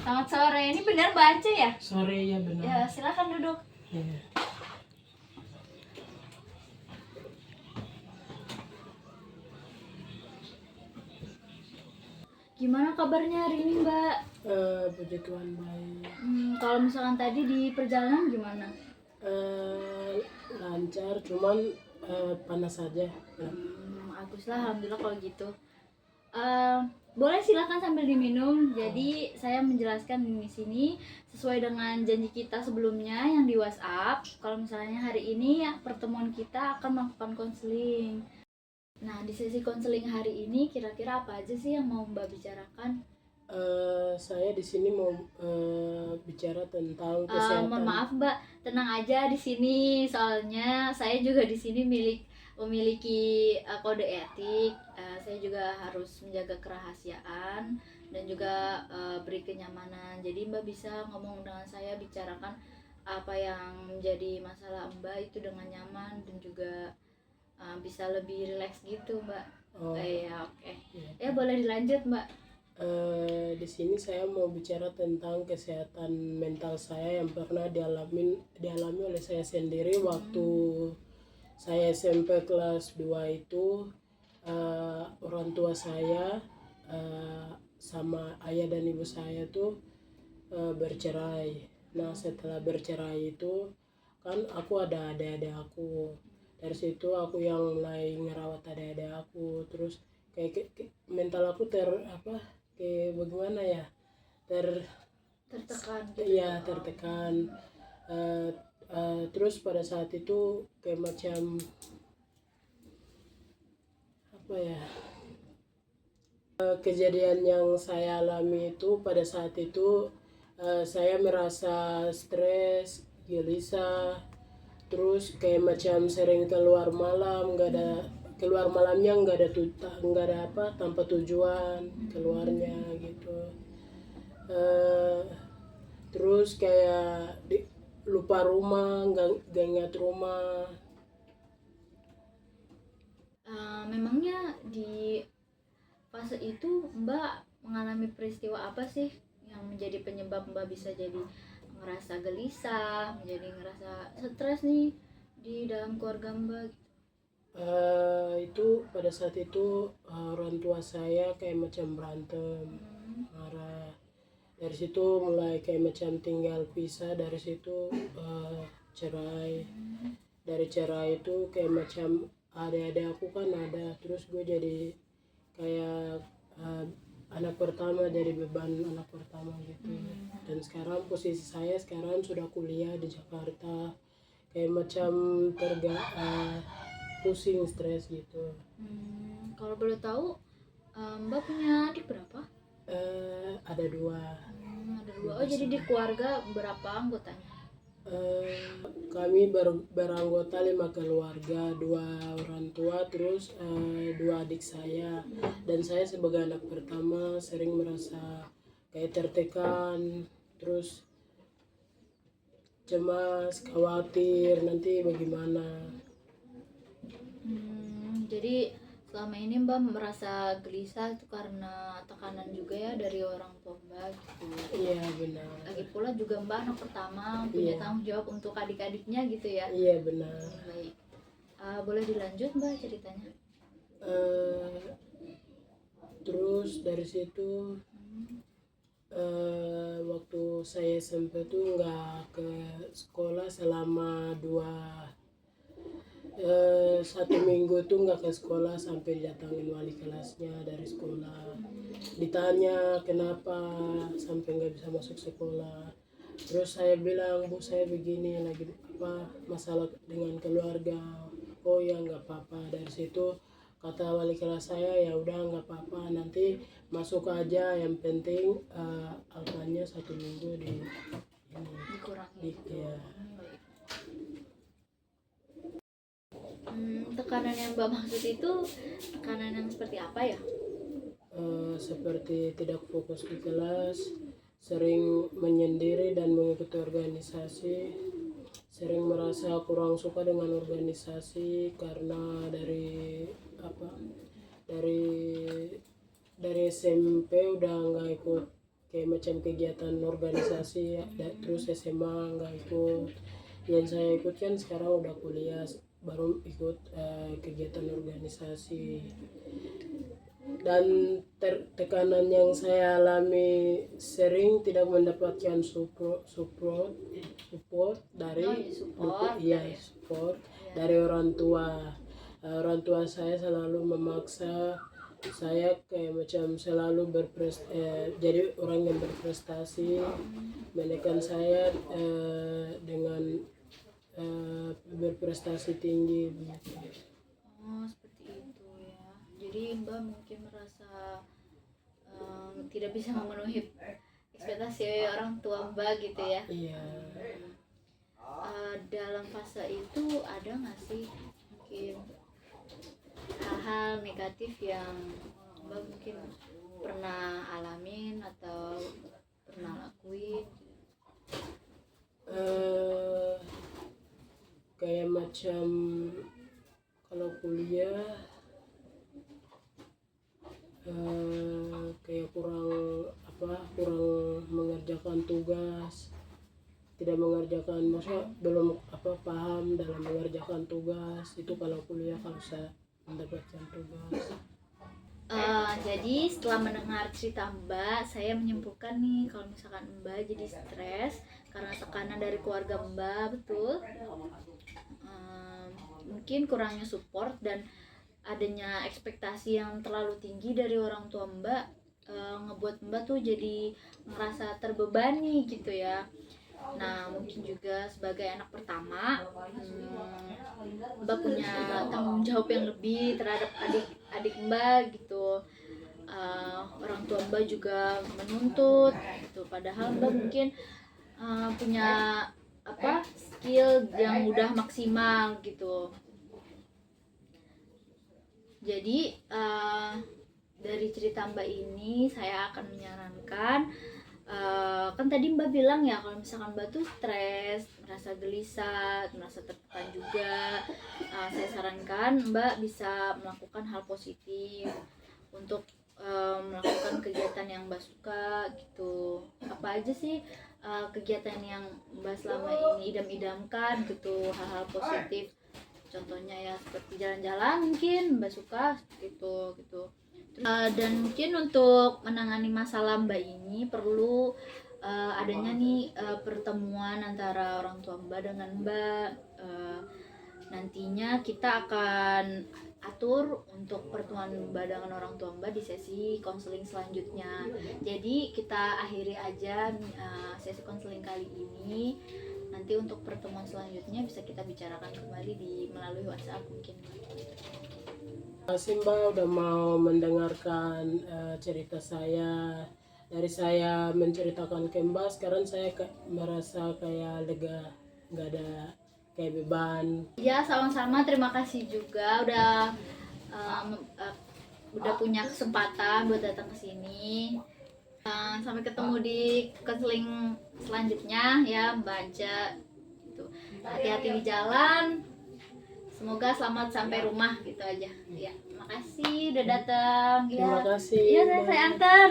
Selamat sore. Ini benar baca ya? Sore ya benar. Ya, silakan duduk. Iya. Gimana kabarnya hari ini, Mbak? Puji Tuhan baik. Kalau misalkan tadi di perjalanan gimana? Lancar, cuman panas saja. Bagus lah, alhamdulillah kalau gitu. Boleh silakan sambil diminum. Jadi saya menjelaskan di sini sesuai dengan janji kita sebelumnya yang di WhatsApp. Kalau misalnya hari ini ya, pertemuan kita akan melakukan konseling. Nah, di sesi konseling hari ini kira-kira apa aja sih yang mau Mbak bicarakan? Saya di sini mau bicara tentang kesehatan. Mohon maaf Mbak, tenang aja di sini. Soalnya saya juga di sini memiliki kode etik. Saya juga harus menjaga kerahasiaan dan juga beri kenyamanan. Jadi Mbak bisa ngomong dengan saya, bicarakan apa yang menjadi masalah Mbak itu dengan nyaman dan juga bisa lebih rileks gitu Mbak. Ya oke. Ya boleh dilanjut Mbak. Di sini saya mau bicara tentang kesehatan mental saya yang pernah dialami oleh saya sendiri waktu saya SMP kelas 2 itu. Orang tua saya sama ayah dan ibu saya tuh bercerai. Nah, setelah bercerai itu kan aku ada adik-adik aku. Dari situ aku yang mulai ngerawat adik-adik aku, terus kayak mental aku kayak bagaimana ya, Tertekan gitu. Iya, tertekan. Terus pada saat itu kayak macam apa ya, kejadian yang saya alami itu pada saat itu saya merasa stres, gelisah, terus kayak macam sering keluar malam, keluar malamnya nggak ada tanpa tujuan keluarnya gitu. Terus kayak lupa rumah, nggak ingat rumah. Memangnya di fase itu Mbak mengalami peristiwa apa sih yang menjadi penyebab Mbak bisa jadi ngerasa gelisah, menjadi ngerasa stres nih di dalam keluarga Mbak? Itu pada saat itu orang tua saya kayak macam berantem, marah. Dari situ mulai kayak macam tinggal pisah, dari situ cerai. Dari cerai itu kayak macam adik-adik aku kan ada, terus gue jadi kayak anak pertama, jadi beban anak pertama gitu. Dan sekarang posisi saya sekarang sudah kuliah di Jakarta, kayak macam pusing, stres gitu. Kalau boleh tahu Mbak punya adik berapa? Ada dua. Ada dua. Oh, jadi di keluarga berapa anggotanya? Kami beranggota 5 keluarga, 2 orang tua, terus 2 adik saya. Dan saya sebagai anak pertama sering merasa kayak tertekan, terus cemas, khawatir nanti bagaimana. Jadi selama ini Mbak merasa gelisah itu karena tekanan juga ya dari orang tua Mbak gitu. Iya benar. Lagi pula juga Mbak anak pertama, punya tanggung jawab untuk adik-adiknya gitu ya. Iya benar. Baik. Boleh dilanjut Mbak ceritanya? Terus dari situ waktu saya SMP tuh nggak ke sekolah selama 1 minggu tuh nggak ke sekolah sampai didatangin wali kelasnya dari sekolah. Ditanya kenapa sampai nggak bisa masuk sekolah. Terus saya bilang, Bu saya begini lagi masalah dengan keluarga. Oh ya nggak apa-apa. Dari situ kata wali kelas saya, ya udah nggak apa-apa, nanti masuk aja, yang penting alfanya 1 minggu dikurangi. Ya. Tekanan yang Mbak maksud itu tekanan yang seperti apa ya? Seperti tidak fokus di kelas, sering menyendiri dan mengikuti organisasi, sering merasa kurang suka dengan organisasi karena dari SMP udah nggak ikut kayak macam kegiatan organisasi ya. Terus SMA nggak ikut. Yang saya ikut kan sekarang udah kuliah baru ikut kegiatan organisasi. Dan tekanan yang saya alami sering tidak mendapatkan support dari support support dari orang tua. Orang tua saya selalu memaksa saya kayak macam selalu jadi orang yang berprestasi, menekan saya dengan berprestasi tinggi begitu. Oh, seperti itu ya. Jadi Mbak mungkin merasa tidak bisa memenuhi ekspektasi orang tua Mbak gitu ya. Iya. Dalam fase itu ada nggak sih mungkin hal-hal negatif yang Mbak mungkin pernah alamin atau pernah lakuin? Kayak macam kalau kuliah kayak kurang mengerjakan tugas, tidak mengerjakan, maksudnya belum paham dalam mengerjakan tugas itu kalau kuliah, kalau saya mendapatkan tugas. Jadi setelah mendengar cerita Mbak, saya menyimpulkan nih kalau misalkan Mbak jadi stres karena tekanan dari keluarga Mbak, betul? Mungkin kurangnya support dan adanya ekspektasi yang terlalu tinggi dari orang tua Mbak ngebuat Mbak tuh jadi ngerasa terbebani gitu ya. Nah, mungkin juga sebagai anak pertama, Mbak punya tanggung jawab yang lebih terhadap adik-adik Mbak gitu. Orang tua Mbak juga menuntut gitu. Padahal Mbak mungkin punya skill yang udah maksimal gitu. Jadi dari cerita Mbak ini saya akan menyarankan, kan tadi Mbak bilang ya kalau misalkan Mbak tuh stres, merasa gelisah, merasa tertekan juga, saya sarankan Mbak bisa melakukan hal positif untuk melakukan kegiatan yang Mbak suka gitu. Apa aja sih kegiatan yang Mbak selama ini idam-idamkan gitu, hal-hal positif, contohnya ya seperti jalan-jalan mungkin Mbak suka gitu. Dan mungkin untuk menangani masalah Mbak ini perlu adanya nih pertemuan antara orang tua Mbak dengan Mbak. Nantinya kita akan atur untuk pertemuan Mbak dengan orang tua Mbak di sesi konseling selanjutnya. Jadi kita akhiri aja sesi konseling kali ini. Nanti untuk pertemuan selanjutnya bisa kita bicarakan kembali melalui WhatsApp mungkin. Terima kasih Mbak udah mau mendengarkan cerita saya. Dari saya menceritakan ke Mbak, sekarang saya merasa kayak lega, nggak ada kayak beban. Ya, sama-sama, terima kasih juga udah punya kesempatan buat datang ke sini. Sampai ketemu di konseling selanjutnya ya Mbak Aja gitu. Hati-hati di jalan, semoga selamat sampai rumah gitu aja ya. Makasih udah datang. Terima kasih. Iya, saya antar.